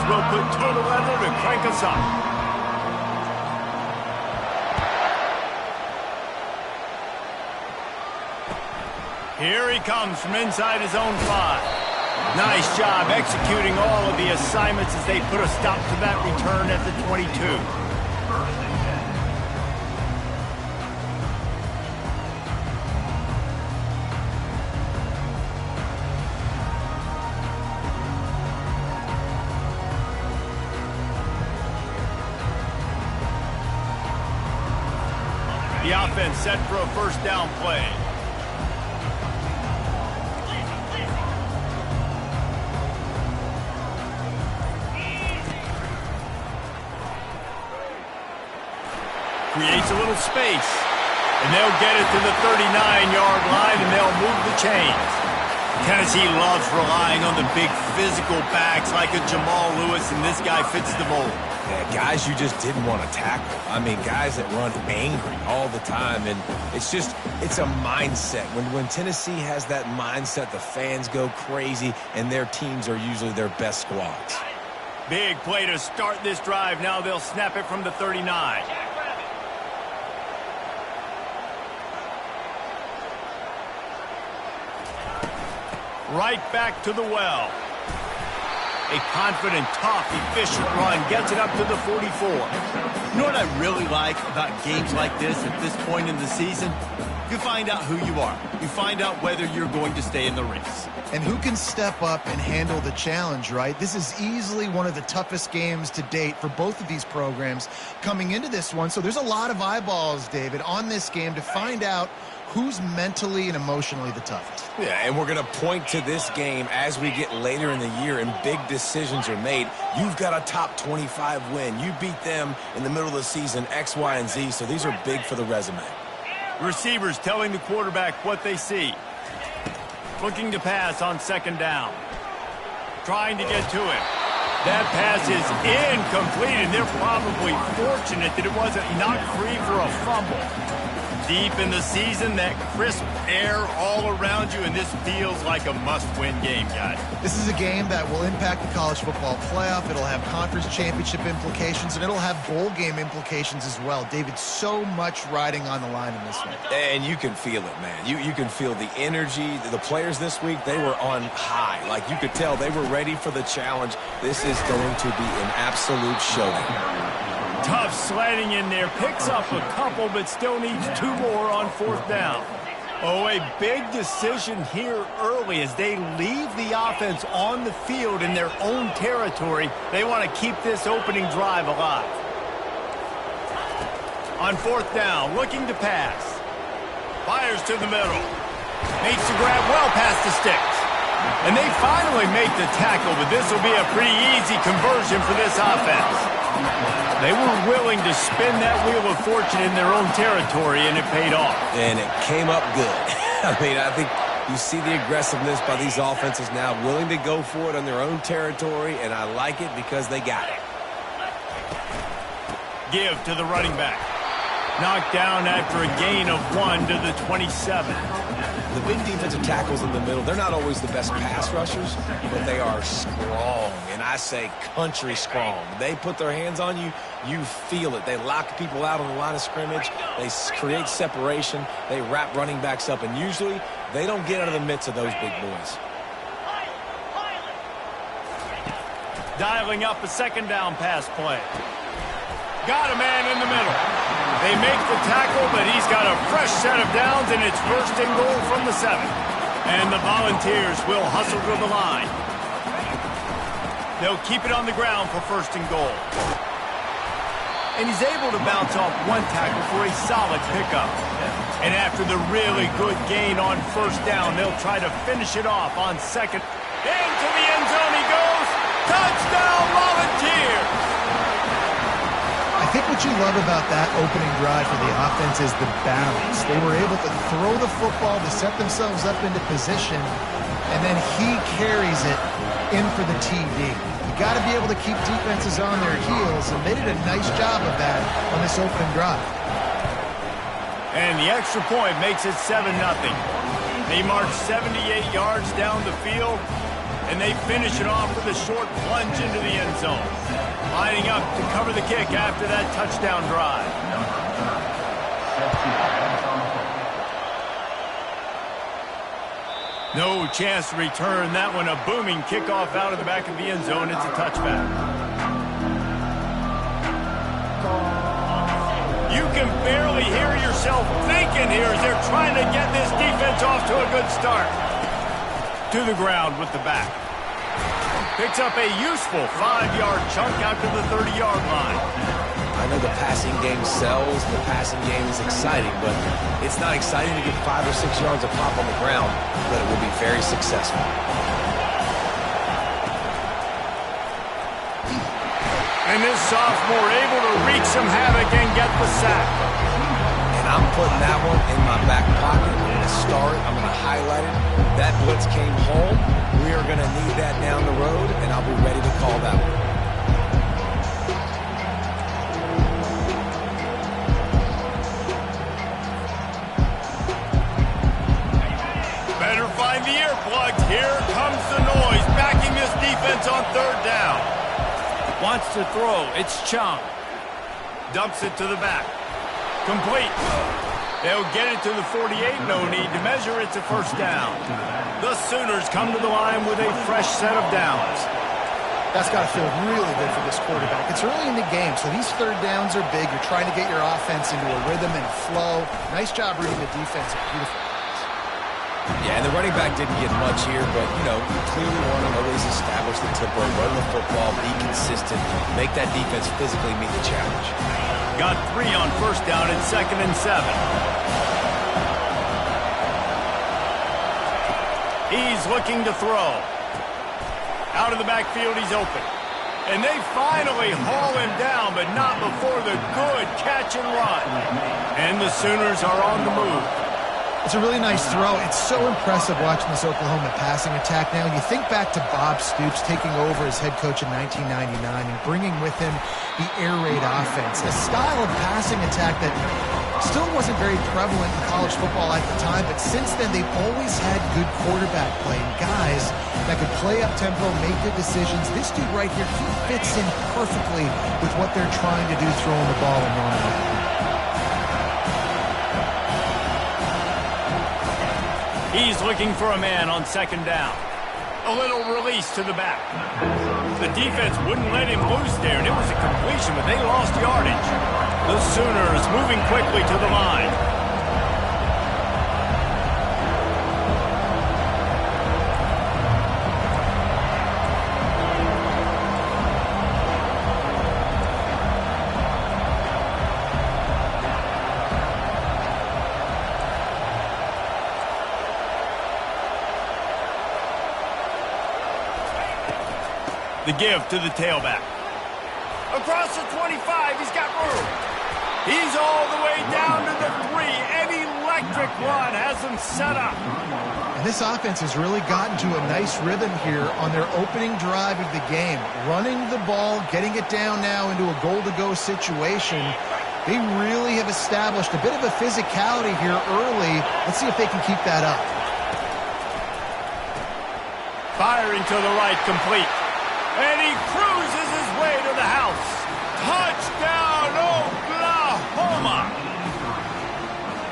will put total weather to crank us up. Here he comes from inside his own 5. Nice job executing all of the assignments as they put a stop to that return at the 22. The offense set for a first down play. Creates a little space. And they'll get it to the 39-yard line, and they'll move the chains. Tennessee loves relying on the big physical backs like a Jamal Lewis, and this guy fits the mold. Yeah, guys you just didn't want to tackle. I mean, guys that run angry all the time, and it's a mindset. When Tennessee has that mindset, the fans go crazy, and their teams are usually their best squads. Big play to start this drive. Now they'll snap it from the 39. Right back to the well. A confident, tough, efficient run gets it up to the 44. You know what I really like about games like this at this point in the season? You find out who you are. You find out whether you're going to stay in the race. And who can step up and handle the challenge, right? This is easily one of the toughest games to date for both of these programs coming into this one. So there's a lot of eyeballs, David, on this game to find out who's mentally and emotionally the toughest. Yeah, and we're going to point to this game as we get later in the year and big decisions are made. You've got a top 25 win. You beat them in the middle of the season, X, Y, and Z, so these are big for the resume. Receivers telling the quarterback what they see. Looking to pass on second down. Trying to get to it. That pass is incomplete, and they're probably fortunate that it wasn't knocked free for a fumble. Deep in the season, that crisp air all around you, and this feels like a must-win game, guys. This is a game that will impact the college football playoff. It'll have conference championship implications, and it'll have bowl game implications as well. David, so much riding on the line in this one. And you can feel it, man. You can feel the energy. The players this week, they were on high. Like, you could tell they were ready for the challenge. This is going to be an absolute showdown. Tough sliding in there, picks up a couple, but still needs 2 more on fourth down. Oh, a big decision here early as they leave the offense on the field in their own territory. They want to keep this opening drive alive. On fourth down, looking to pass. Fires to the middle. Makes the grab well past the sticks. And they finally make the tackle, but this will be a pretty easy conversion for this offense. They were willing to spin that wheel of fortune in their own territory, and it paid off. And it came up good. I mean, I think you see the aggressiveness by these offenses now, willing to go for it on their own territory, and I like it because they got it. Give to the running back. Knocked down after a gain of 1 to the 27. The big defensive tackles in the middle, they're not always the best pass rushers, but they are strong, and I say country strong. They put their hands on you, you feel it. They lock people out on the line of scrimmage. They create separation. They wrap running backs up, and usually they don't get out of the midst of those big boys. Dialing up a second down pass play. Got a man in the middle. They make the tackle, but he's got a fresh set of downs, and it's first and goal from the 7. And the Volunteers will hustle to the line. They'll keep it on the ground for first and goal. And he's able to bounce off one tackle for a solid pickup. And after the really good gain on first down, they'll try to finish it off on second. Into the end zone he goes. Touchdown, Volunteers! I think what you love about that opening drive for the offense is the balance. They were able to throw the football to set themselves up into position, and then he carries it in for the TD. You got to be able to keep defenses on their heels, and they did a nice job of that on this opening drive. And the extra point makes it 7-0. They march 78 yards down the field. And they finish it off with a short plunge into the end zone. Lining up to cover the kick after that touchdown drive. No chance to return that one. A booming kickoff out of the back of the end zone. It's a touchback. You can barely hear yourself thinking here as they're trying to get this defense off to a good start. To the ground with the back. Picks up a useful 5-yard chunk out to the 30-yard line. I know the passing game sells, the passing game is exciting, but it's not exciting to get 5 or 6 yards of pop on the ground, but it will be very successful. And this sophomore able to wreak some havoc and get the sack. And I'm putting that one in my back pocket. I'm going to star it. I'm going to highlight it. That blitz came home. We are going to need that down the road, and I'll be ready to call that one. Better find the earplugs. Here comes the noise, backing this defense on third down. Wants to throw. It's Ncaa. Dumps it to the back. Complete. They'll get it to the 48. No need to measure. It's a first down. The Sooners come to the line with a fresh set of downs. That's got to feel really good for this quarterback. It's early in the game, so these third downs are big. You're trying to get your offense into a rhythm and flow. Nice job reading the defense. Beautiful. Yeah, and the running back didn't get much here, but, you know, you clearly want to always establish the tempo, run the football, be consistent, make that defense physically meet the challenge. Got 3 on first down and 2nd and 7. He's looking to throw. Out of the backfield, he's open. And they finally haul him down, but not before the good catch and run. And the Sooners are on the move. It's a really nice throw. It's so impressive watching this Oklahoma passing attack now. And you think back to Bob Stoops taking over as head coach in 1999 and bringing with him the air raid offense, a style of passing attack that still wasn't very prevalent in college football at the time, but since then they've always had good quarterback play and guys that could play up tempo, make good decisions. This dude right here, he fits in perfectly with what they're trying to do, throwing the ball and running it. He's looking for a man on 2nd down. A little release to the back. The defense wouldn't let him loose there, and it was a completion, but they lost yardage. The Sooners moving quickly to the line. The give to the tailback. Across the 25, he's got room. He's all the way down to the 3. An electric run has him set up. And this offense has really gotten to a nice rhythm here on their opening drive of the game. Running the ball, getting it down now into a goal-to-go situation. They really have established a bit of a physicality here early. Let's see if they can keep that up. Firing to the right, complete. And he cruises his way to the house. Touchdown, Oklahoma!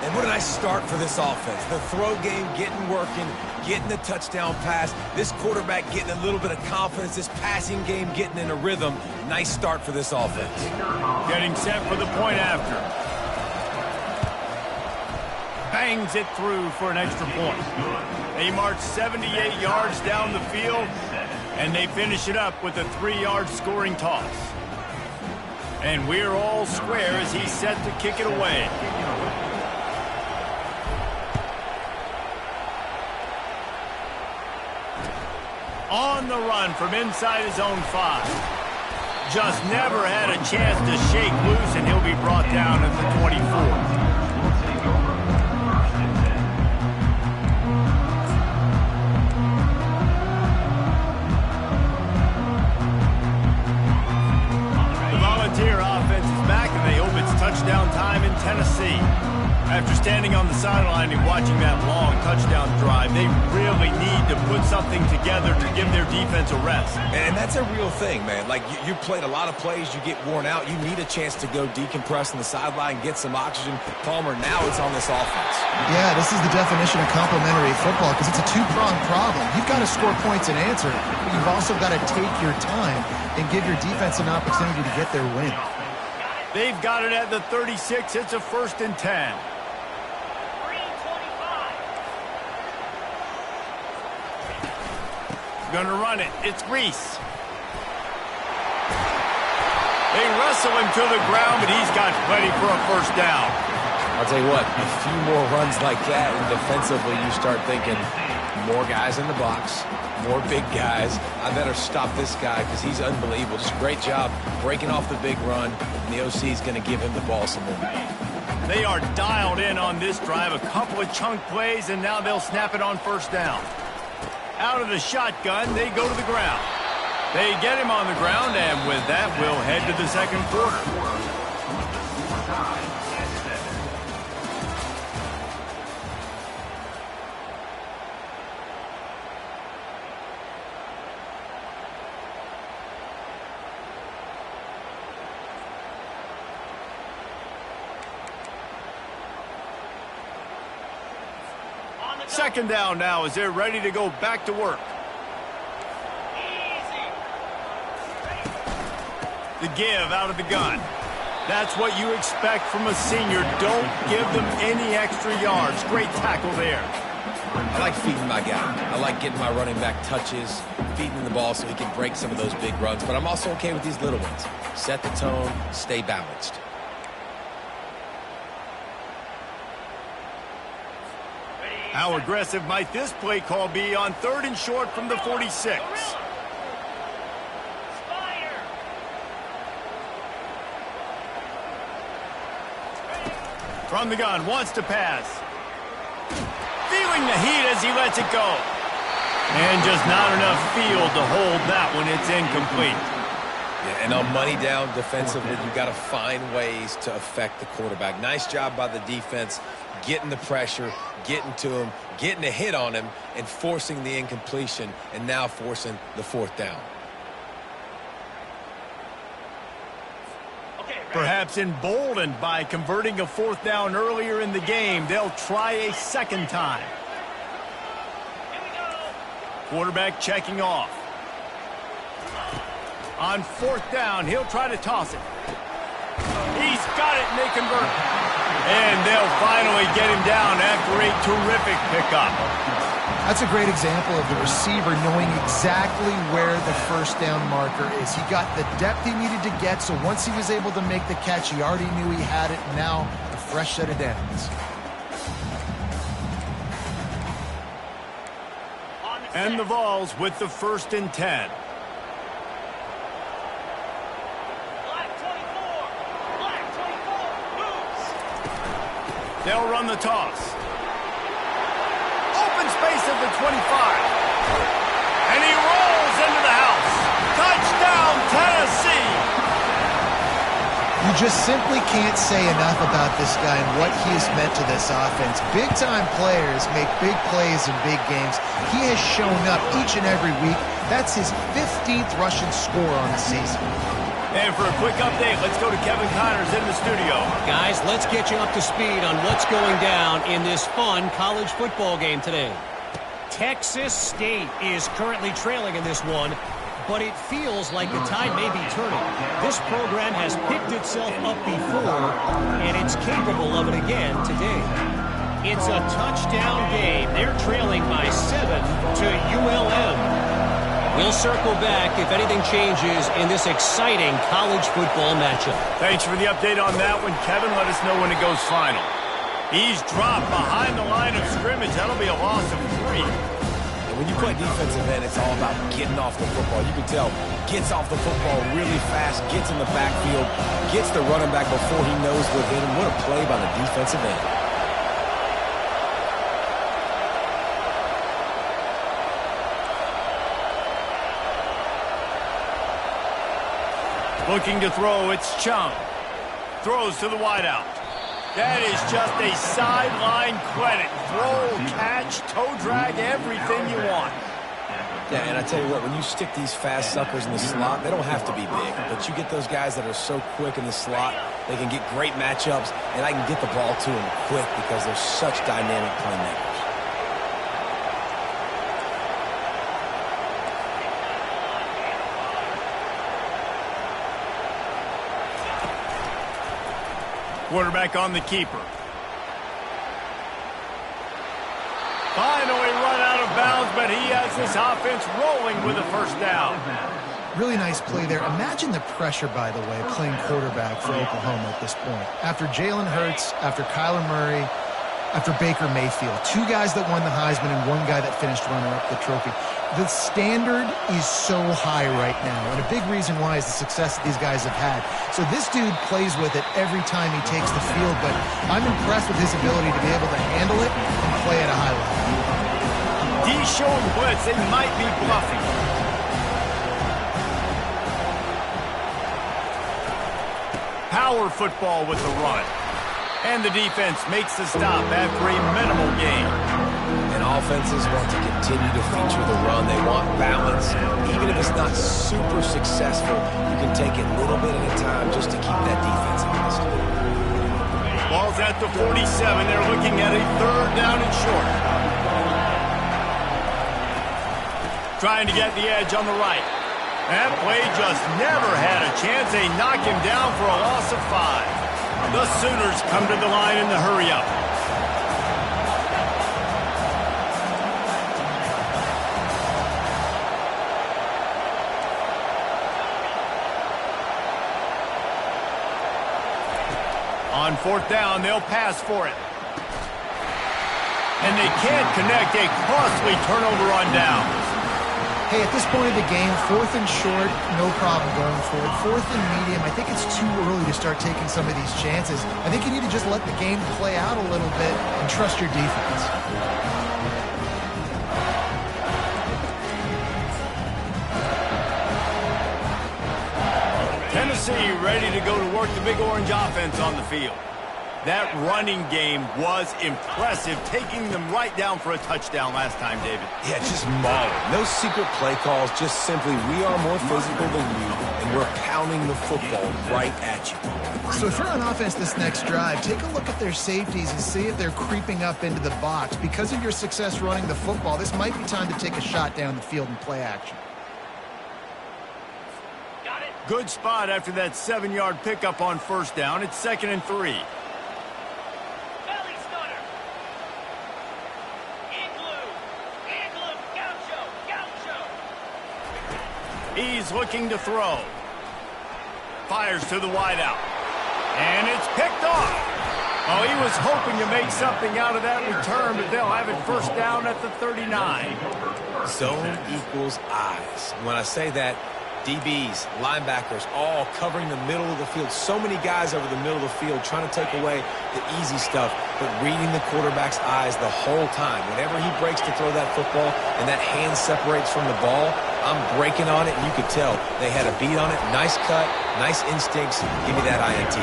And what did I start for this offense? The throw game getting working, getting the touchdown pass. This quarterback getting a little bit of confidence. This passing game getting in a rhythm. Nice start for this offense. Getting set for the point after. Bangs it through for an extra point. They march 78 yards down the field. And they finish it up with a 3-yard scoring toss. And we're all square as he's set to kick it away. On the run from inside his own 5. Just never had a chance to shake loose, and he'll be brought down at the 24. Touchdown time in 10 Tennessee. After standing on the sideline and watching that long touchdown drive, they really need to put something together to give their defense a rest. And that's a real thing, man. Like, you played a lot of plays, you get worn out, you need a chance to go decompress on the sideline, get some oxygen. Palmer, now it's on this offense. Yeah, this is the definition of complementary football because it's a two-pronged problem. You've got to score points and answer, but you've also got to take your time and give your defense an opportunity to get their win. They've got it at the 36. It's a 1st and 10. Going to run it. It's Reese. They wrestle him to the ground, but he's got plenty for a 1st down. I'll tell you what, a few more runs like that, and defensively you start thinking more guys in the box, more big guys. I better stop this guy because he's unbelievable. Just a great job breaking off the big run, and the OC is going to give him the ball some more. They are dialed in on this drive. A couple of chunk plays, and now they'll snap it on 1st down. Out of the shotgun, they go to the ground. They get him on the ground, and with that, we'll head to the 2nd quarter. Second down now as they're ready to go back to work. The give out of the gun. That's what you expect from a senior. Don't give them any extra yards. Great tackle there. I like feeding my guy. I like getting my running back touches, feeding him the ball so he can break some of those big runs. But I'm also okay with these little ones. Set the tone, stay balanced. How aggressive might this play call be on 3rd and short from the 46? From the gun, wants to pass. Feeling the heat as he lets it go. And just not enough field to hold that one. It's incomplete. Yeah, and on money down defensively, you've got to find ways to affect the quarterback. Nice job by the defense, getting the pressure, getting to him, getting a hit on him, and forcing the incompletion, and now forcing the 4th down. Perhaps emboldened by converting a 4th down earlier in the game, they'll try a 2nd time. Quarterback checking off. On 4th down, he'll try to toss it. He's got it, and they convert. And they'll finally get him down after a terrific pickup. That's a great example of the receiver knowing exactly where the 1st down marker is. He got the depth he needed to get, so once he was able to make the catch, he already knew he had it. Now, a fresh set of downs. And the Vols with the 1st and 10. They'll run the toss. Open space at the 25. And he rolls into the house. Touchdown, Tennessee! You just simply can't say enough about this guy and what he has meant to this offense. Big-time players make big plays in big games. He has shown up each and every week. That's his 15th rushing score on the season. And for a quick update, let's go to Kevin Connors in the studio. Guys, let's get you up to speed on what's going down in this fun college football game today. Texas State is currently trailing in this one, but it feels like the tide may be turning. This program has picked itself up before, and it's capable of it again today. It's a touchdown game. They're trailing by 7 to ULM. We'll circle back if anything changes in this exciting college football matchup. Thanks for the update on that one, Kevin. Let us know when it goes final. He's dropped behind the line of scrimmage. That'll be a loss of 3. And when you play defensive end, it's all about getting off the football. You can tell, gets off the football really fast, gets in the backfield, gets the running back before he knows what hit him. What a play by the defensive end. Looking to throw, it's Chung. Throws to the wideout. That is just a sideline credit. Throw, catch, toe drag, everything you want. Yeah, and I tell you what, when you stick these fast suckers in the slot, they don't have to be big. But you get those guys that are so quick in the slot, they can get great matchups, and I can get the ball to them quick because they're such dynamic playmakers. Quarterback on the keeper. Finally run out of bounds, but he has this offense rolling with a first down. Really nice play there. Imagine the pressure, by the way, playing quarterback for Oklahoma at this point. After Jalen Hurts, after Kyler Murray, after Baker Mayfield. Two guys that won the Heisman and one guy that finished runner-up the trophy. The standard is so high right now, and a big reason why is the success that these guys have had. So this dude plays with it every time he takes the field, but I'm impressed with his ability to be able to handle it and play at a high level. D showing blitz, they might be bluffing. Power football with the run. And the defense makes the stop after a minimal gain. And offenses want to continue to feature the run. They want balance. Even if it's not super successful, you can take it little bit at a time just to keep that defense honest. Ball's at the 47. They're looking at a third down and short. Trying to get the edge on the right. That play just never had a chance. They knock him down for a loss of 5. The Sooners come to the line in the hurry-up. On fourth down, they'll pass for it. And they can't connect. A costly turnover on downs. Hey, at this point of the game, 4th and short, no problem going forward. 4th and medium, I think it's too early to start taking some of these chances. I think you need to just let the game play out a little bit and trust your defense. Tennessee ready to go to work the Big Orange offense on the field. That running game was impressive, taking them right down for a touchdown last time, David. Yeah, just mauling. No secret play calls, just simply we are more physical than you, and we're pounding the football right at you. So if you're on offense this next drive, take a look at their safeties and see if they're creeping up into the box. Because of your success running the football, this might be time to take a shot down the field and play action. Good spot after that 7-yard pickup on first down. It's 2nd and 3. He's looking to throw. Fires to the wideout. And it's picked off. Oh, he was hoping to make something out of that return, but they'll have it first down at the 39. Zone equals eyes. When I say that, DBs, linebackers, all covering the middle of the field. So many guys over the middle of the field trying to take away the easy stuff, but reading the quarterback's eyes the whole time. Whenever he breaks to throw that football and that hand separates from the ball, I'm breaking on it, and you could tell they had a beat on it. Nice cut, nice instincts. Give me that INT.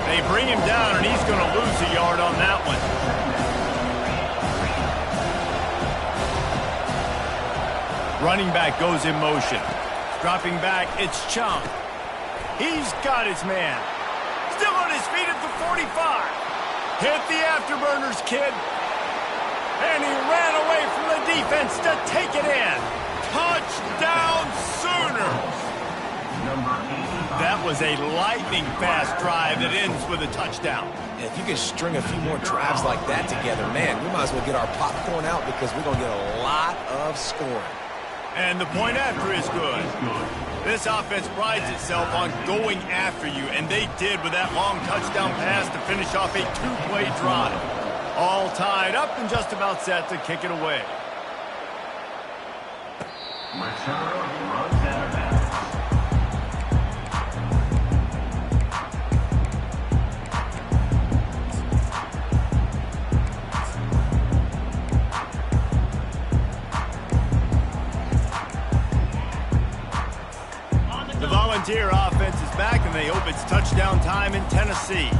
They bring him down, and he's going to lose a yard on that one. Running back goes in motion. Dropping back, it's Chunk. He's got his man. Still on his feet at the 45. Hit the afterburners, kid. And he ran away from the defense to take it in. Touchdown, Sooners. That was a lightning-fast drive that ends with a touchdown. Yeah, if you can string a few more drives like that together, man, we might as well get our popcorn out because we're going to get a lot of scoring. And the point after is good. This offense prides itself on going after you, and they did with that long touchdown pass to finish off a 2-play drive. All tied up and just about set to kick it away. The Volunteer offense is back, and they hope it's touchdown time in Tennessee.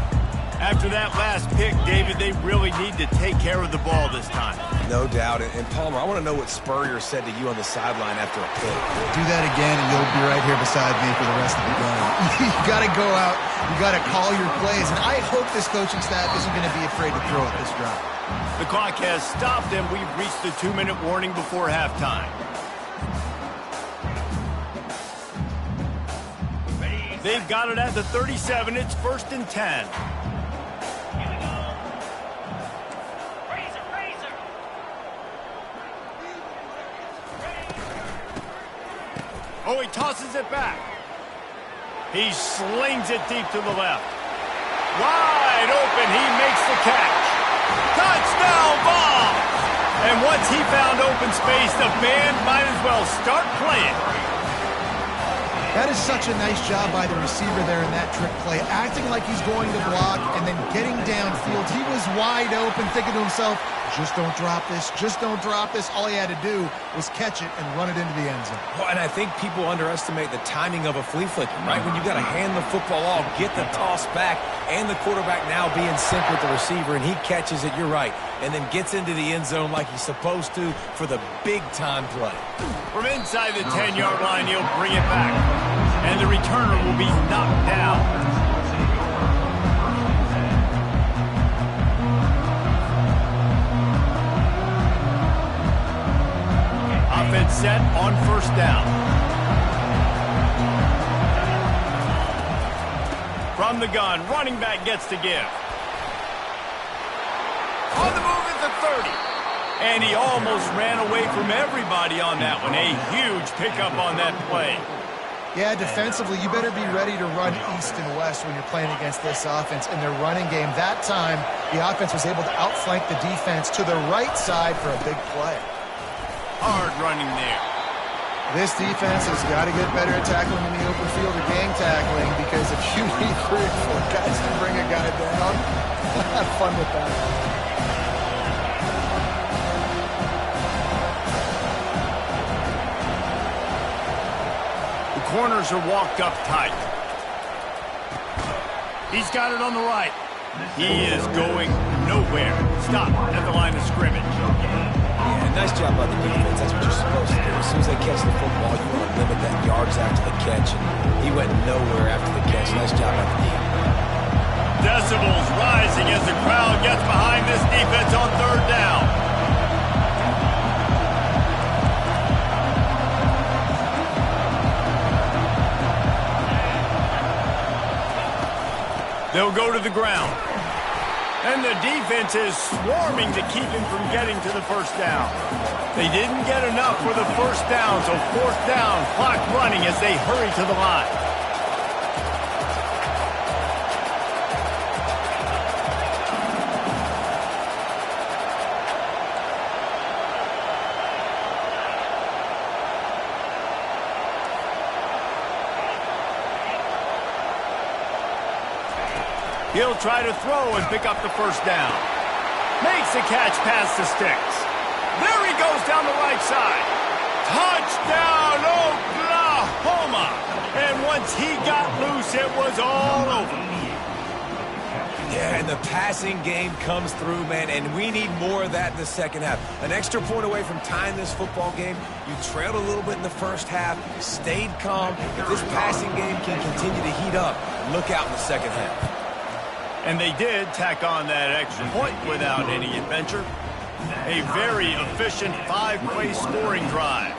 After that last pick, David, they really need to take care of the ball this time. No doubt. And Palmer, I want to know what Spurrier said to you on the sideline after a pick. Do that again, and you'll be right here beside me for the rest of the game. You got to go out. You got to call your plays. And I hope this coaching staff isn't going to be afraid to throw at this drive. The clock has stopped, and we've reached the 2-minute warning before halftime. They've got it at the 37. It's 1st and 10. Oh, he tosses it back. He slings it deep to the left. Wide open, he makes the catch. Touchdown ball! And once he found open space, the band might as well start playing. That is such a nice job by the receiver there in that trick play, acting like he's going to block and then getting downfield. He was wide open, thinking to himself, just don't drop this, just don't drop this. All he had to do was catch it and run it into the end zone. Well, and I think people underestimate the timing of a flea flicker, right? When you got to hand the football off, get the toss back, and the quarterback now be in sync with the receiver, and he catches it, you're right, and then gets into the end zone like he's supposed to for the big-time play. From inside the 10-yard line, he'll bring it back, and the returner will be knocked down. Offense set on 1st down. From the gun, running back gets to give. On the move at the 30. And he almost ran away from everybody on that one. A huge pickup on that play. Yeah, defensively, you better be ready to run east and west when you're playing against this offense in their running game. That time, the offense was able to outflank the defense to the right side for a big play. Hard running there. This defense has got to get better at tackling in the open field or gang tackling, because if you need 3 or 4 guys to bring a guy down, have fun with that. The corners are walked up tight. He's got it on the right. He is going nowhere. Stop at the line of scrimmage. Yeah, nice job by the defense. That's what you're supposed to do. As soon as they catch the football, you want to limit that yards after the catch. And he went nowhere after the catch. Nice job by the defense. Decibels rising as the crowd gets behind this defense on 3rd down. They'll go to the ground. And the defense is swarming to keep him from getting to the 1st down. They didn't get enough for the 1st down, so 4th down, clock running as they hurry to the line. He'll try to throw and pick up the 1st down. Makes the catch past the sticks. There he goes down the right side. Touchdown, Oklahoma! And once he got loose, it was all over. Yeah, and the passing game comes through, man, and we need more of that in the second half. An extra point away from tying this football game. You trailed a little bit in the first half, stayed calm. If this passing game can continue to heat up, look out in the second half. And they did tack on that extra point without any adventure. A very efficient 5-play scoring drive.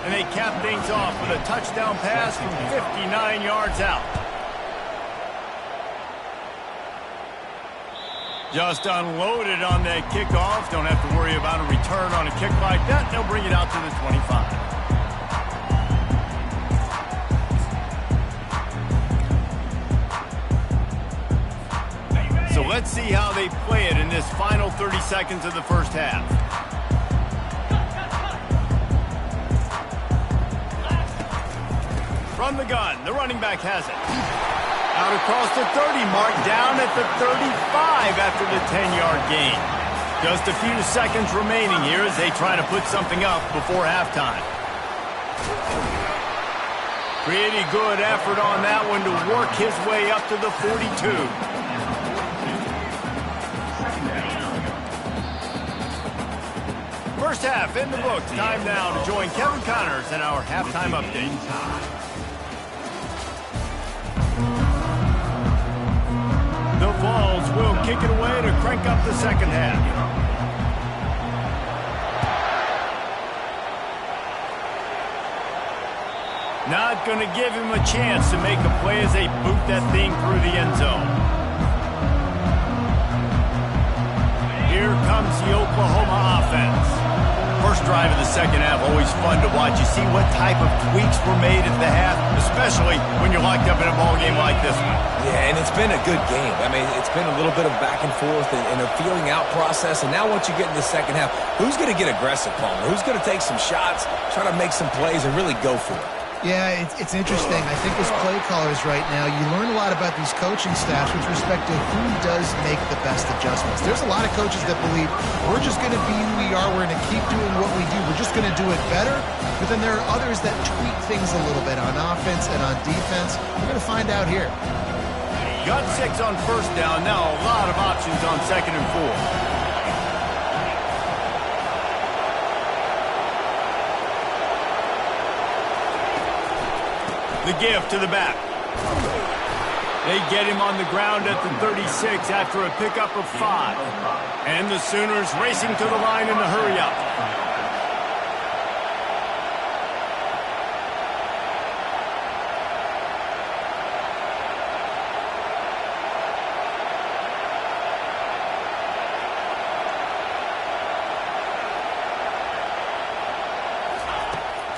And they cap things off with a touchdown pass from 59 yards out. Just unloaded on that kickoff. Don't have to worry about a return on a kick like that. They'll bring it out to the 25. So let's see how they play it in this final 30 seconds of the first half. From the gun, the running back has it. Out across the 30 mark, down at the 35 after the 10-yard gain. Just a few seconds remaining here as they try to put something up before halftime. Pretty good effort on that one to work his way up to the 42. First half in the books. Time now to join Kevin Connors in our halftime update. The Vols will kick it away to crank up the second half. Not going to give him a chance to make a play as they boot that thing through the end zone. Here comes the Oklahoma offense. First drive of the second half, always fun to watch. You see what type of tweaks were made at the half, especially when you're locked up in a ball game like this one. Yeah, and it's been a good game. I mean, it's been a little bit of back and forth and a feeling out process. And now once you get in the second half, who's going to get aggressive, Palmer? Who's going to take some shots, try to make some plays, and really go for it? Yeah, it's interesting. I think as play callers right now, you learn a lot about these coaching staffs with respect to who does make the best adjustments. There's a lot of coaches that believe we're just going to be who we are. We're going to keep doing what we do. We're just going to do it better. But then there are others that tweak things a little bit on offense and on defense. We're going to find out here. Got 6 on first down. Now a lot of options on second and 4. The give to the back. They get him on the ground at the 36 after a pickup of 5. And the Sooners racing to the line in the hurry-up.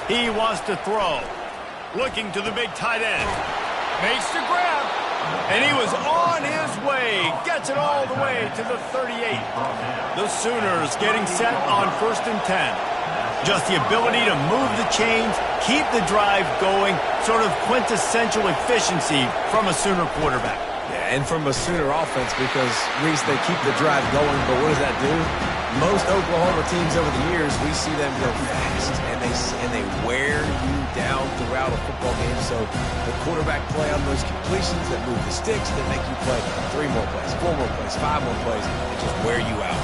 He wants to throw. Looking to the big tight end. Makes the grab. And he was on his way. Gets it all the way to the 38. The Sooners getting set on 1st and 10. Just the ability to move the chains, keep the drive going, sort of quintessential efficiency from a Sooner quarterback. Yeah, and from a Sooner offense because, Reese, they keep the drive going, but what does that do? Most Oklahoma teams over the years, we see them go fast, and they wear you down throughout a football game. So the quarterback play on those completions that move the sticks, that make you play 3 more plays, 4 more plays, 5 more plays, and just wear you out.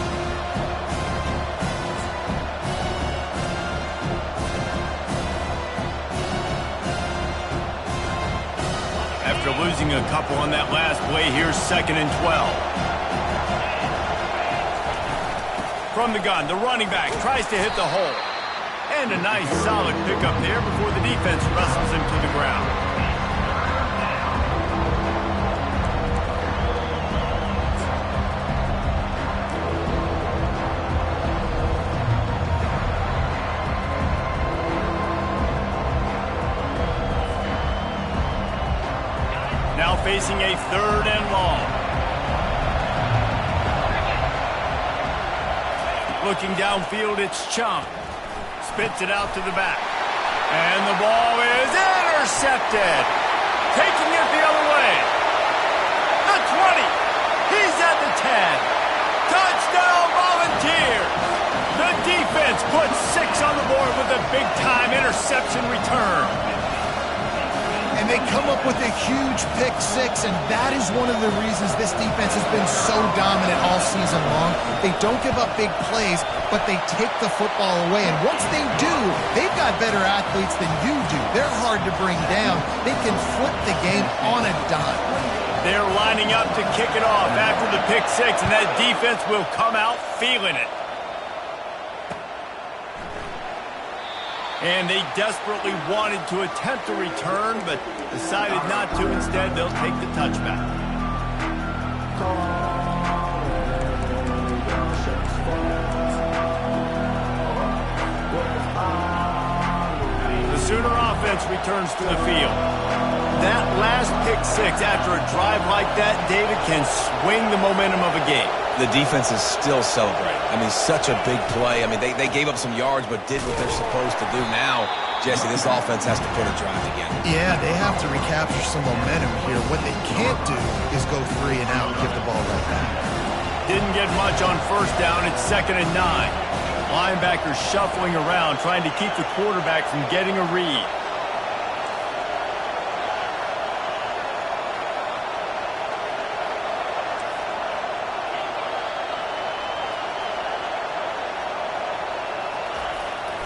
After losing a couple on that last play, here's 2nd and 12. From the gun, the running back tries to hit the hole. And a nice solid pickup there before the defense wrestles him to the ground. Now facing a 3rd and long. Looking downfield, it's Ncaa25. Spits it out to the back. And the ball is intercepted. Taking it the other way. The 20. He's at the 10. Touchdown Volunteers. The defense puts 6 on the board with a big-time interception return. And they come up with a huge pick 6, and that is one of the reasons this defense has been so dominant all season long. They don't give up big plays, but they take the football away. And once they do, they've got better athletes than you do. They're hard to bring down. They can flip the game on a dime. They're lining up to kick it off after the pick 6, and that defense will come out feeling it. And they desperately wanted to attempt a return, but decided not to. Instead, they'll take the touchback. The Sooner offense returns to the field. That last pick 6 after a drive like that, David, can swing the momentum of a game. The defense is still celebrating. I mean, such a big play. I mean, they gave up some yards but did what they're supposed to do. Now, Jesse, this offense has to put a drive together. Yeah, they have to recapture some momentum here. What they can't do is go 3 and out and give the ball right back. Didn't get much on first down. It's 2nd and 9. Linebackers shuffling around, trying to keep the quarterback from getting a read.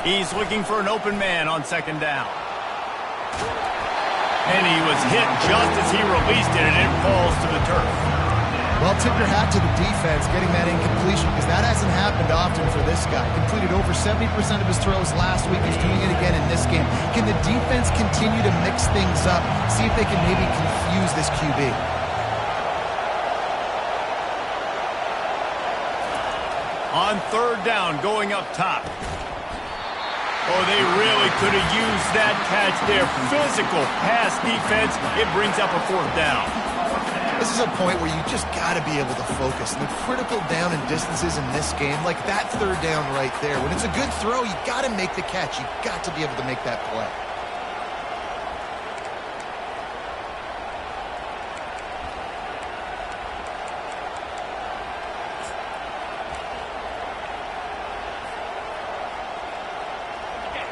He's looking for an open man on second down. And he was hit just as he released it, and it falls to the turf. Well, tip your hat to the defense getting that incompletion, because that hasn't happened often for this guy. Completed over 70% of his throws last week. He's doing it again in this game. Can the defense continue to mix things up, see if they can maybe confuse this QB? On third down, going up top. Oh, they really could have used that catch there. Physical pass defense. It brings up a fourth down. This is a point where you just got to be able to focus. And the critical down and distances in this game, like that third down right there. When it's a good throw, you got to make the catch. You got to be able to make that play.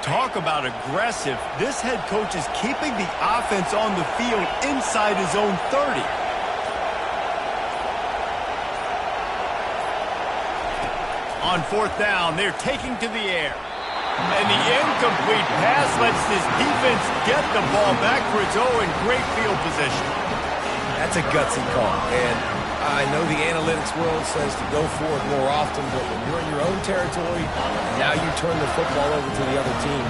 Talk about aggressive. This head coach is keeping the offense on the field inside his own 30. On fourth down, they're taking to the air. And the incomplete pass lets this defense get the ball back for its own great field position. That's a gutsy call. And I know the analytics world says to go for it more often, but when you're in your own territory, now you turn the football over to the other team,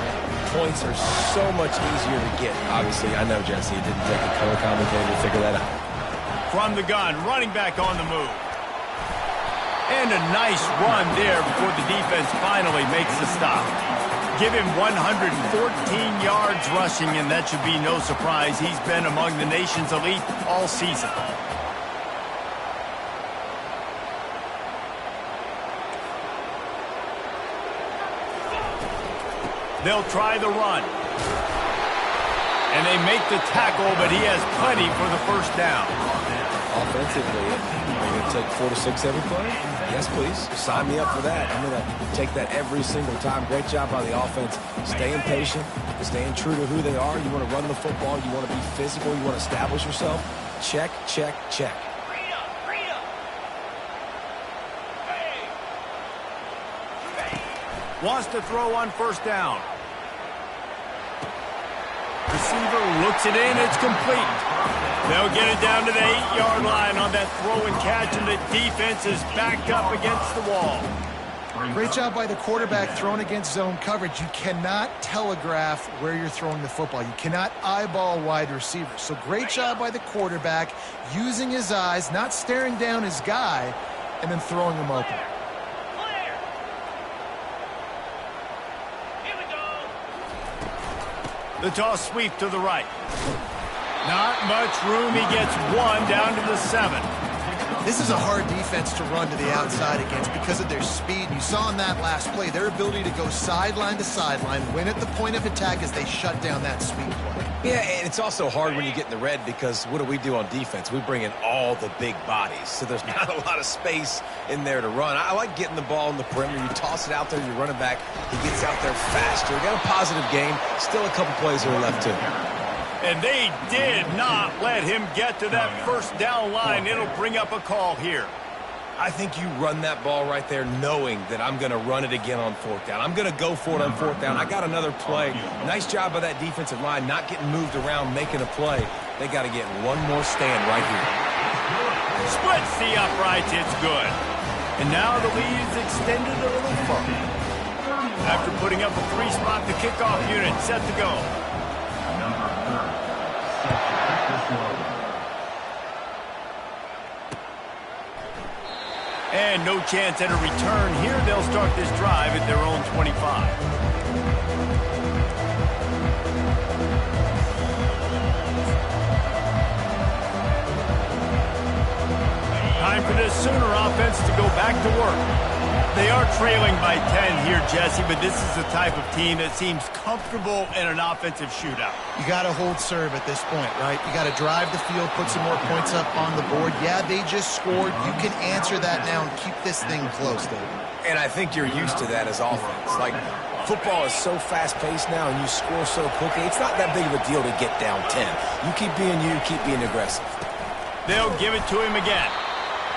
points are so much easier to get. Obviously, I know, Jesse, it didn't take a color commentator to figure that out. From the gun, running back on the move. And a nice run there before the defense finally makes the stop. Give him 114 yards rushing, and that should be no surprise. He's been among the nation's elite all season. They'll try the run. And they make the tackle, but he has plenty for the first down. Offensively, are you going to take 4 to 6 every play? Yes, please. Sign me up for that. I'm going to take that every single time. Great job by the offense. Staying patient, staying true to who they are. You want to run the football. You want to be physical. You want to establish yourself. Check, check, check. Wants to throw on first down. Receiver looks it in. It's complete. They'll get it down to the 8-yard line on that throw and catch, and the defense is backed up against the wall. Great job by the quarterback throwing against zone coverage. You cannot telegraph where you're throwing the football. You cannot eyeball wide receivers. So great job by the quarterback using his eyes, not staring down his guy, and then throwing him open. The toss sweep to the right. Not much room. He gets one down to the 7. This is a hard defense to run to the outside against because of their speed. You saw in that last play their ability to go sideline to sideline, win at the point of attack as they shut down that sweep play. Yeah, and it's also hard when you get in the red because what do on defense? We bring in all the big bodies, so there's not a lot of space in there to run. I like getting the ball in the perimeter. You toss it out there, you're running back. He gets out there faster. Got a positive game. Still a couple plays that are left to him. And they did not let him get to that first down line. It'll bring up a call here. I think you run that ball right there knowing that I'm going to run it again on fourth down. I'm going to go for it on fourth down. I got another play. Nice job by that defensive line, not getting moved around, making a play. They got to get one more stand right here. Splits the uprights. It's good. And now the lead is extended a little further. After putting up a 3-spot, the kickoff unit set to go. And no chance at a return here. They'll start this drive at their own 25. Time for this Sooner offense to go back to work. They are trailing by 10 here, Jesse, but this is the type of team that seems comfortable in an offensive shootout. You got to hold serve at this point, right? You got to drive the field, put some more points up on the board. Yeah, they just scored. You can answer that now and keep this thing close, David. And I think you're used to that as offense. Like, football is so fast-paced now and you score so quickly, it's not that big of a deal to get down 10. You keep being you, keep being aggressive. They'll give it to him again.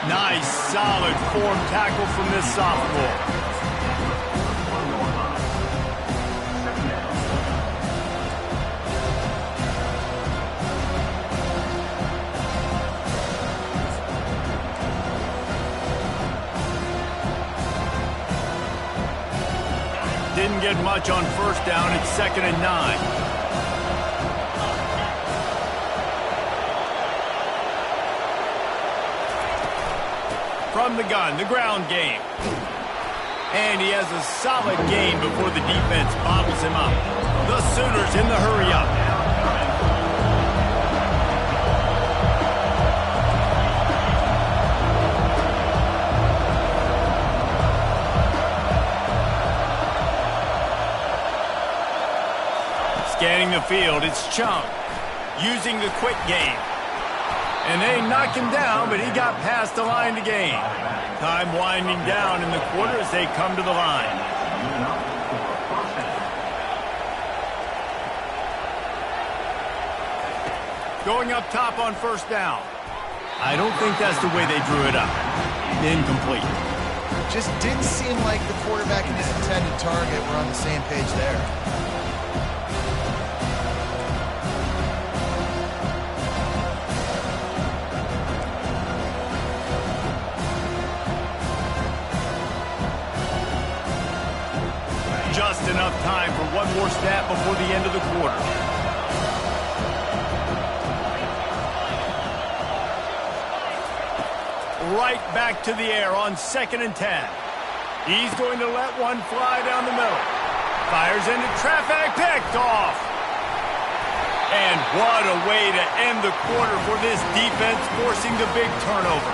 Nice, solid form tackle from this sophomore. get much on first down. It's 2nd and 9. From the gun, the ground game. And he has a solid gain before the defense bottles him up. The Sooners in the hurry-up. Scanning the field, it's Chung using the quick game. And they knock him down, but he got past the line to gain. Time winding down in the quarter as they come to the line. Going up top on first down. I don't think that's the way they drew it up. Incomplete. Just didn't seem like the quarterback and his intended target were on the same page there. Just enough time for one more snap before the end of the quarter. Right back to the air on 2nd and 10. He's going to let one fly down the middle. Fires into traffic, picked off. And what a way to end the quarter for this defense, forcing the big turnover.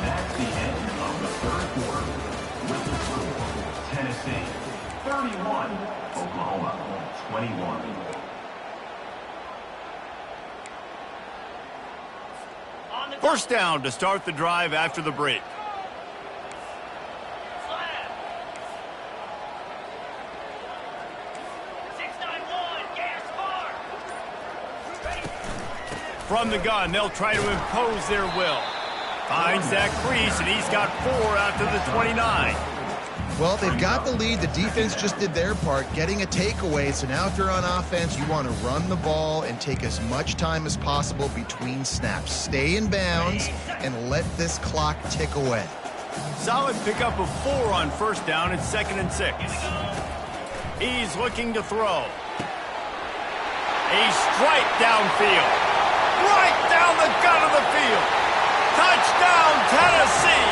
That's the end of the third quarter. With the score, Tennessee 31, Oklahoma 21. First down to start the drive after the break. From the gun, they'll try to impose their will. Finds that crease, and he's got 4 after the 29. Well, they've got the lead. The defense just did their part, getting a takeaway. So now if you're on offense, you want to run the ball and take as much time as possible between snaps. Stay in bounds and let this clock tick away. Solid pickup of 4 on first down. It's 2nd and 6. He's looking to throw. A strike downfield. Right down the gut of the field. Touchdown, Tennessee.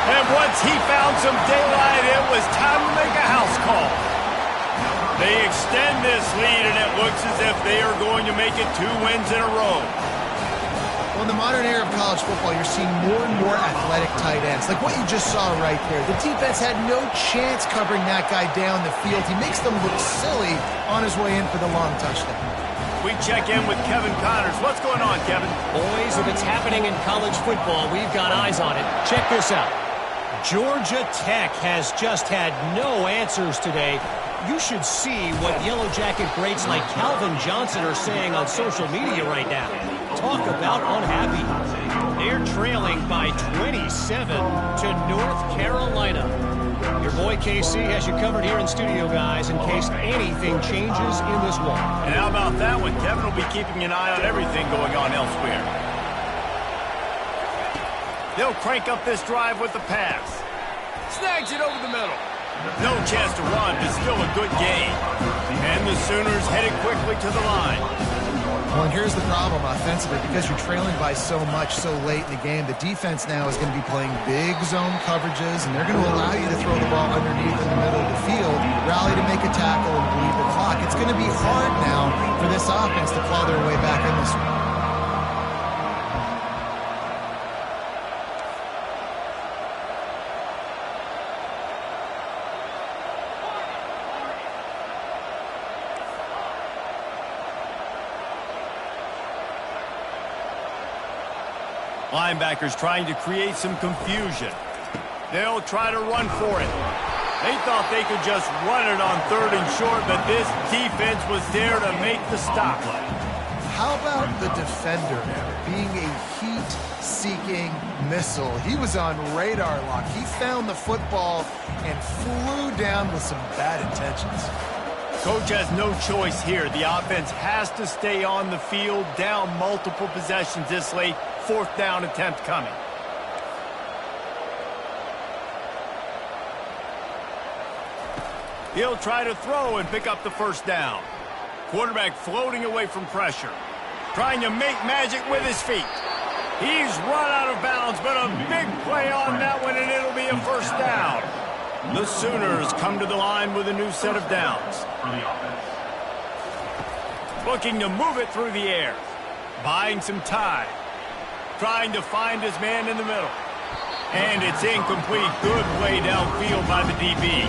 And once he found some daylight, it was time to make a house call. They extend this lead, and it looks as if they are going to make it 2 wins in a row. Well, in the modern era of college football, you're seeing more and more athletic tight ends, like what you just saw right there. The defense had no chance covering that guy down the field. He makes them look silly on his way in for the long touchdown. We check in with Kevin Connors. What's going on, Kevin? Boys, if it's happening in college football, we've got eyes on it. Check this out. Georgia Tech has just had no answers today. You should see what Yellow Jacket greats like Calvin Johnson are saying on social media right now. Talk about unhappy. They're trailing by 27 to North Carolina. Your boy KC has you covered here in studio, guys, in case anything changes in this one. And how about that one? Kevin will be keeping an eye on everything going on elsewhere. They'll crank up this drive with the pass. Snags it over the middle. No chance to run, but still a good game. And the Sooners headed quickly to the line. Well, and here's the problem offensively. Because you're trailing by so much so late in the game, the defense now is going to be playing big zone coverages, and they're going to allow you to throw the ball underneath in the middle of the field, rally to make a tackle, and bleed the clock. It's going to be hard now for this offense to claw their way back in this one. Linebackers trying to create some confusion. They'll try to run for it. They thought they could just run it on 3rd and short, but this defense was there to make the stop. How about the defender being a heat-seeking missile? He was on radar lock. He found the football and flew down with some bad intentions. Coach has no choice here. The offense has to stay on the field, down multiple possessions this late. Fourth down attempt coming. He'll try to throw and pick up the first down. Quarterback floating away from pressure. Trying to make magic with his feet. He's run out of bounds, but a big play on that one, and it'll be a first down. The Sooners come to the line with a new set of downs. Looking to move it through the air. Buying some time. Trying to find his man in the middle. And it's incomplete. Good play downfield by the DB.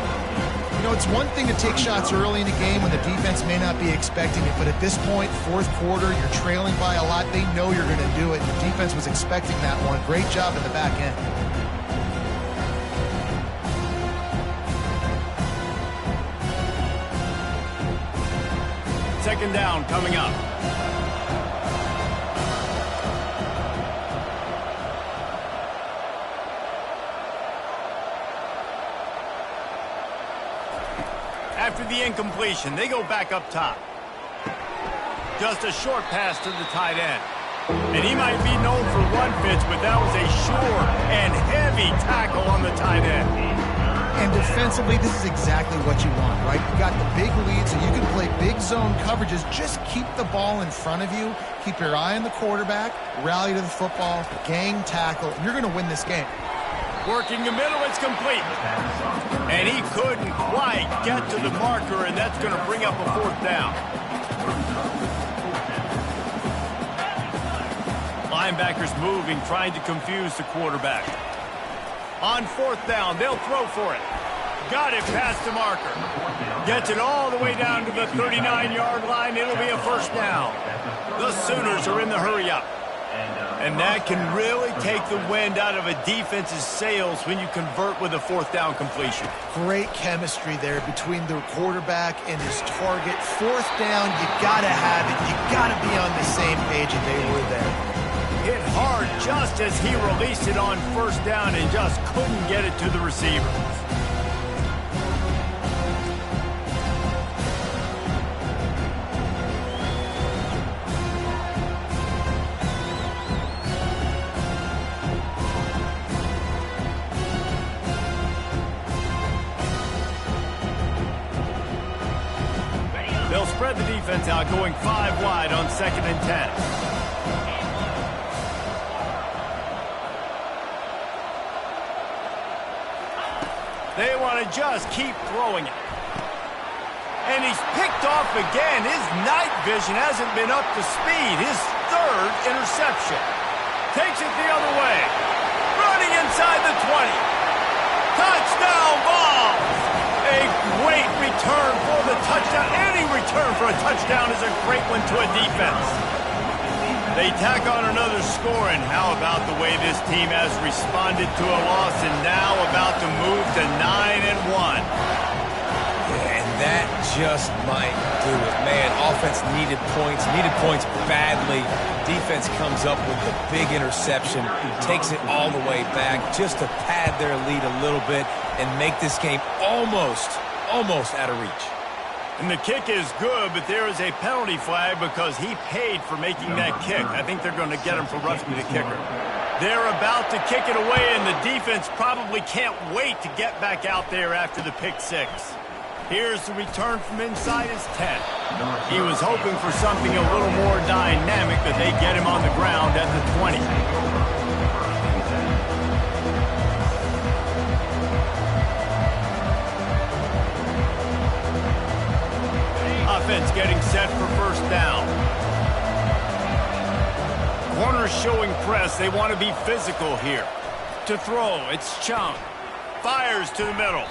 You know, it's one thing to take shots early in the game when the defense may not be expecting it, but at this point, fourth quarter, you're trailing by a lot. They know you're going to do it. The defense was expecting that one. Great job in the back end. Second down coming up. After the incompletion, they go back up top. Just a short pass to the tight end. And he might be known for run fits, but that was a sure and heavy tackle on the tight end. And defensively, this is exactly what you want, right? You got the big lead, so you can play big zone coverages. Just keep the ball in front of you. Keep your eye on the quarterback. Rally to the football. Gang tackle. You're going to win this game. Working the middle, it's complete. And he couldn't quite get to the marker, and that's going to bring up a fourth down. Linebackers moving, trying to confuse the quarterback. On fourth down, they'll throw for it. Got it past the marker. Gets it all the way down to the 39-yard line. It'll be a first down. The Sooners are in the hurry-up. And that can really take the wind out of a defense's sails when you convert with a fourth down completion. Great chemistry there between the quarterback and his target. Fourth down, you got to have it. You got to be on the same page, and they were there. Hit hard just as he released it on first down and just couldn't get it to the receiver. They'll spread the defense out, going 5 wide on 2nd and 10. They want to just keep throwing it. And he's picked off again. His night vision hasn't been up to speed. His third interception. Takes it the other way. Running inside the 20. Touchdown ball. A great return for the touchdown. Any return for a touchdown is a great one to a defense. They tack on another score, and how about the way this team has responded to a loss and now about to move to 9-1. And that just might do it. Man, offense needed points badly. Defense comes up with the big interception, takes it all the way back just to pad their lead a little bit and make this game almost out of reach. And the kick is good, but there is a penalty flag because he paid for making that kick. I think they're going to get him for roughing the kicker. They're about to kick it away, and the defense probably can't wait to get back out there after the pick six. Here's the return from inside his 10. He was hoping for something a little more dynamic, but they get him on the ground at the 20. Offense getting set for first down. Corners showing press. They want to be physical here. To throw, it's Ncaa25. Fires to the middle.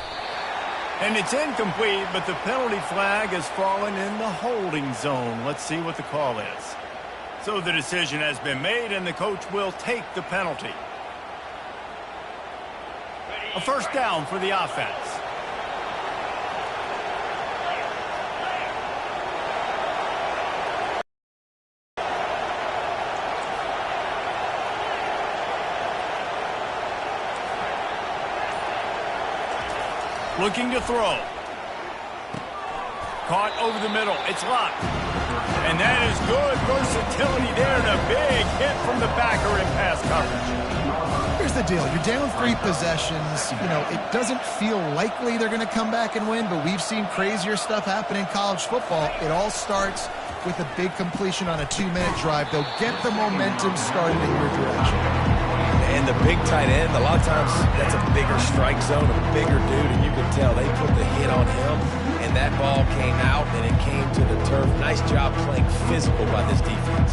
And it's incomplete, but the penalty flag has fallen in the holding zone. Let's see what the call is. So the decision has been made, and the coach will take the penalty. A first down for the offense. Looking to throw. Caught over the middle. It's locked. And that is good versatility there, and a big hit from the backer in pass coverage. Here's the deal. You're down 3 possessions. You know, it doesn't feel likely they're going to come back and win, but we've seen crazier stuff happen in college football. It all starts with a big completion on a 2-minute drive. They'll get the momentum started in your direction. And the big tight end, a lot of times that's a bigger strike zone, a bigger dude, and you can tell they put the hit on him, and that ball came out, and it came to the turf. Nice job playing physical by this defense.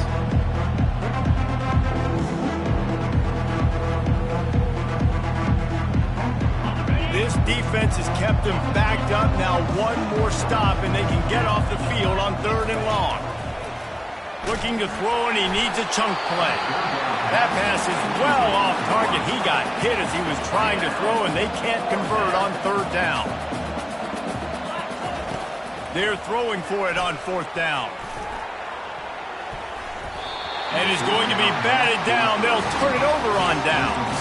This defense has kept them backed up. Now one more stop, and they can get off the field on 3rd and long. Looking to throw, and he needs a chunk play. That pass is well off target. He got hit as he was trying to throw, and they can't convert on 3rd down. They're throwing for it on 4th down. And is going to be batted down. They'll turn it over on downs.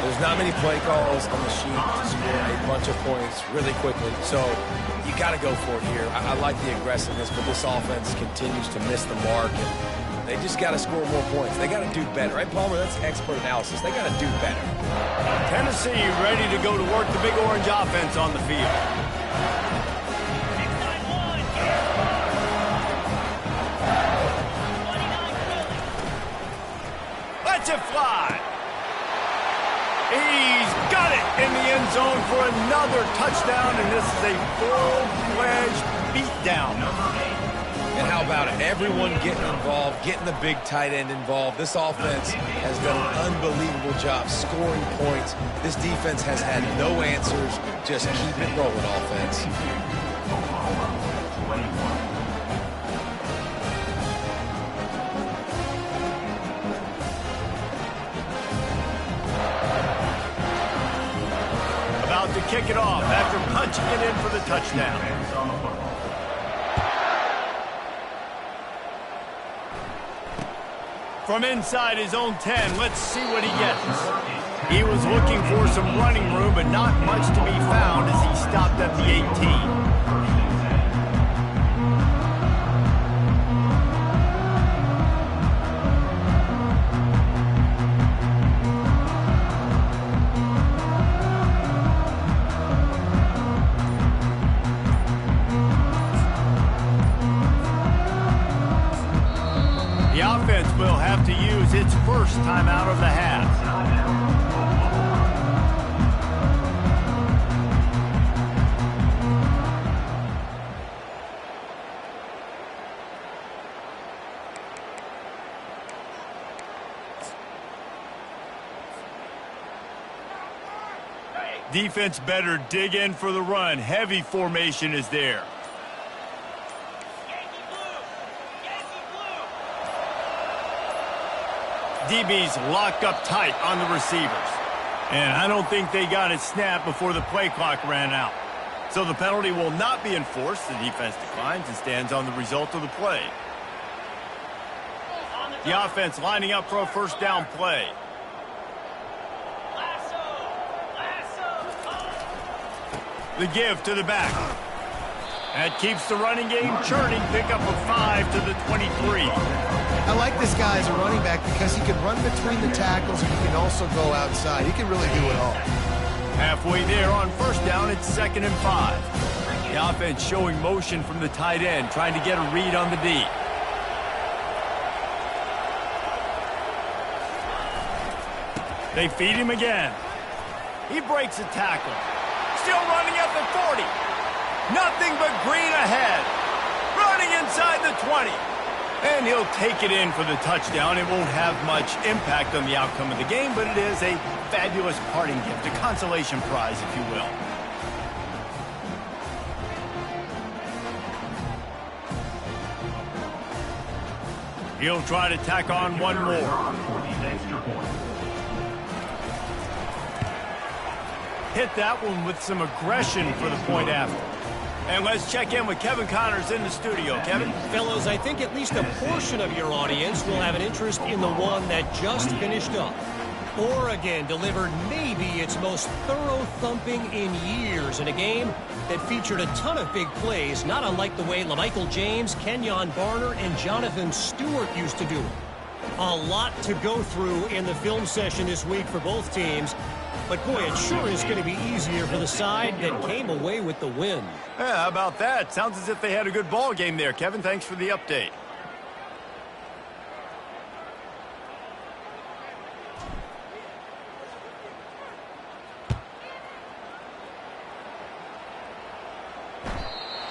There's not many play calls on the sheet to score a bunch of points really quickly, so you got to go for it here. I like the aggressiveness, but this offense continues to miss the mark, and they just got to score more points. They got to do better. Right, Palmer? That's expert analysis. They got to do better. Tennessee ready to go to work the Big Orange offense on the field. Let's it fly. He's got it in the end zone for another touchdown, and this is a full-fledged beatdown. And how about it? Everyone getting involved, getting the big tight end involved. This offense has done an unbelievable job scoring points. This defense has had no answers. Just keep it rolling, offense. Oklahoma 21. About to kick it off after punching it in for the touchdown. Defense on the football. From inside his own 10, let's see what he gets. He was looking for some running room, but not much to be found as he stopped at the 18. The offense will have to use its first timeout of the half. Defense better dig in for the run. Heavy formation is there. DB's locked up tight on the receivers. And I don't think they got it snapped before the play clock ran out. So the penalty will not be enforced. The defense declines and stands on the result of the play. The offense lining up for a first down play. The give to the back. That keeps the running game churning. Pickup of 5 to the 23. I like this guy as a running back because he can run between the tackles and he can also go outside. He can really do it all. Halfway there on first down, it's 2nd and 5. The offense showing motion from the tight end, trying to get a read on the D. They feed him again. He breaks a tackle. Still running at the 40. Nothing but green ahead. Running inside the 20. And he'll take it in for the touchdown. It won't have much impact on the outcome of the game, but it is a fabulous parting gift, a consolation prize, if you will. He'll try to tack on one more. Hit that one with some aggression for the point after. And let's check in with Kevin Connors in the studio. Kevin? Fellas, I think at least a portion of your audience will have an interest in the one that just finished up. Oregon delivered maybe its most thorough thumping in years in a game that featured a ton of big plays, not unlike the way LaMichael James, Kenyon Barner, and Jonathan Stewart used to do it. A lot to go through in the film session this week for both teams, but boy, it sure is going to be easier for the side that came away with the win. Yeah, how about that? Sounds as if they had a good ball game there, Kevin. Thanks for the update.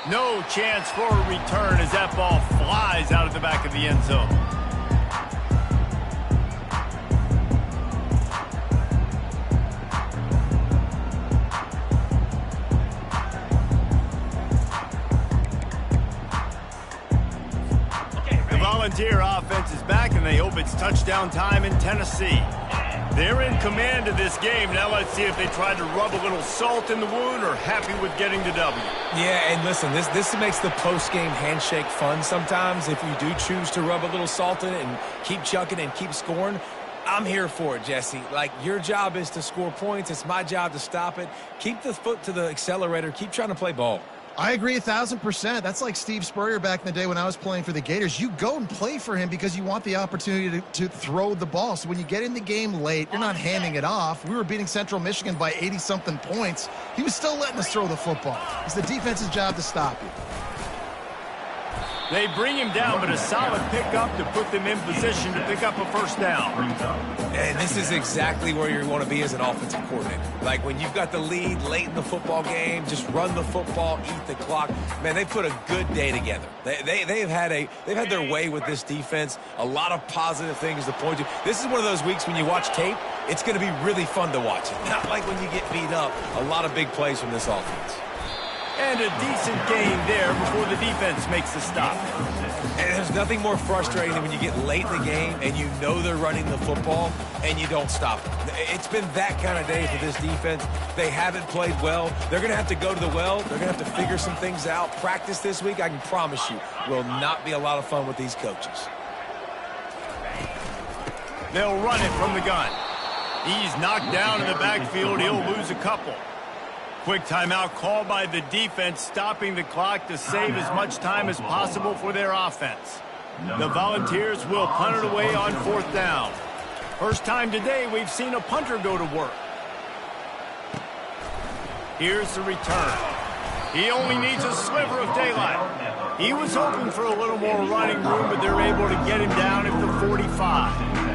No chance for a return as that ball flies out of the back of the end zone. The Volunteer offense is back, and they hope it's touchdown time in Tennessee. They're in command of this game. Now let's see if they try to rub a little salt in the wound or happy with getting the W. Yeah, and listen, this makes the post-game handshake fun sometimes. If you do choose to rub a little salt in it and keep chucking and keep scoring, I'm here for it, Jesse. Like, your job is to score points. It's my job to stop it. Keep the foot to the accelerator. Keep trying to play ball. I agree 1,000%. That's like Steve Spurrier back in the day when I was playing for the Gators. You go and play for him because you want the opportunity to throw the ball. So when you get in the game late, you're not handing it off. We were beating Central Michigan by 80-something points. He was still letting us throw the football. It's the defense's job to stop you. They bring him down, but a solid pickup to put them in position to pick up a first down. And this is exactly where you want to be as an offensive coordinator. Like, when you've got the lead late in the football game, just run the football, eat the clock. Man, they put a good day together. They've had their way with this defense. A lot of positive things to point to. This is one of those weeks when you watch tape, it's going to be really fun to watch it. Not like when you get beat up. A lot of big plays from this offense. And a decent gain there before the defense makes the stop. And there's nothing more frustrating than when you get late in the game and you know they're running the football and you don't stop it. It's been that kind of day for this defense. They haven't played well. They're going to have to go to the well. They're going to have to figure some things out. Practice this week, I can promise you, will not be a lot of fun with these coaches. They'll run it from the gun. He's knocked down in the backfield. He'll lose a couple. Quick timeout called by the defense, stopping the clock to save as much time as possible for their offense. The Volunteers will punt it away on fourth down. First time today we've seen a punter go to work. Here's the return. He only needs a sliver of daylight. He was hoping for a little more running room, but they're able to get him down at the 45.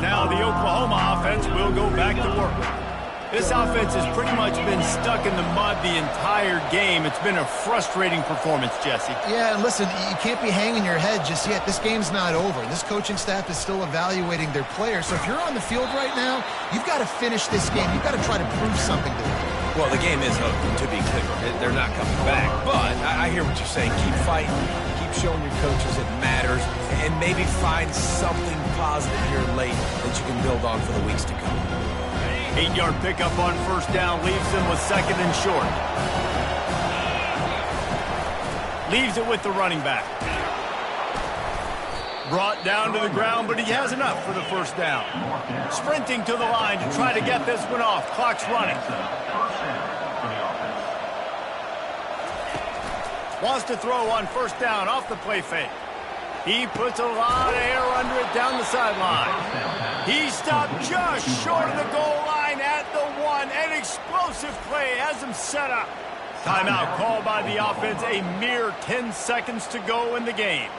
Now the Oklahoma offense will go back to work. This offense has pretty much been stuck in the mud the entire game. It's been a frustrating performance, Jesse. Yeah, and listen, you can't be hanging your head just yet. This game's not over. This coaching staff is still evaluating their players. So if you're on the field right now, you've got to finish this game. You've got to try to prove something to them. Well, the game is over, to be clear. They're not coming back. But I hear what you're saying. Keep fighting. Keep showing your coaches it matters. And maybe find something positive here late that you can build on for the weeks to come. 8-yard pickup on first down leaves them with second and short. Leaves it with the running back. Brought down to the ground, but he has enough for the first down. Sprinting to the line to try to get this one off. Clock's running. Wants to throw on first down off the play fake. He puts a lot of air under it down the sideline. He stopped just short of the goal line at the 1. An explosive play has him set up. Timeout called by the offense. A mere 10 seconds to go in the game.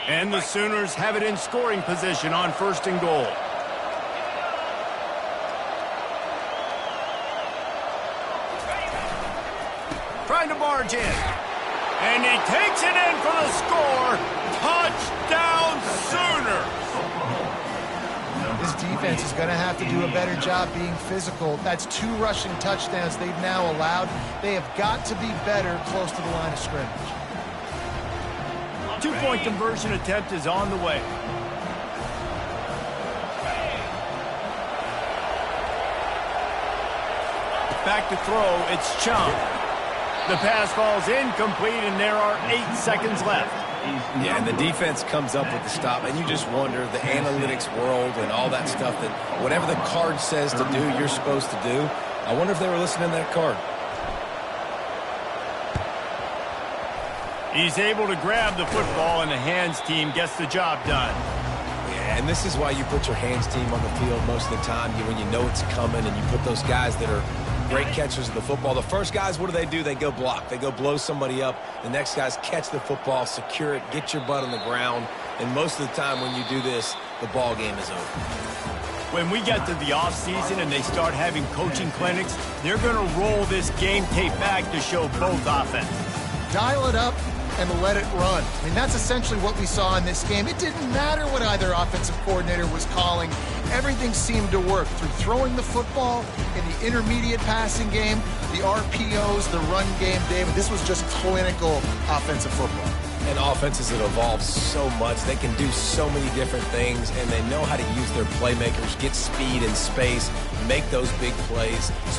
And the Sooners have it in scoring position on first and goal. Trying to barge in. And he takes it in for the score. Touchdown Sooners! This defense is going to have to do a better job being physical. That's 2 rushing touchdowns they've now allowed. They have got to be better close to the line of scrimmage. Two-point conversion attempt is on the way. Back to throw, it's Chung. The pass falls incomplete, and there are 8 seconds left. Yeah, and the defense comes up with the stop, and you just wonder, the analytics world and all that stuff, that whatever the card says to do, you're supposed to do. I wonder if they were listening to that card. He's able to grab the football, and the hands team gets the job done. Yeah, and this is why you put your hands team on the field most of the time, when you know it's coming, and you put those guys that are great catchers of the football. The first guys, what do? They go block. They go blow somebody up. The next guys catch the football, secure it, get your butt on the ground. And most of the time when you do this, the ball game is over. When we get to the offseason and they start having coaching clinics, they're going to roll this game tape back to show both offense. Dial it up and let it run. I mean, that's essentially what we saw in this game. It didn't matter what either offensive coordinator was calling. Everything seemed to work through throwing the football in the intermediate passing game, the RPOs, the run game, David. This was just clinical offensive football. And offenses that evolve so much. They can do so many different things, and they know how to use their playmakers, get speed and space, make those big plays. So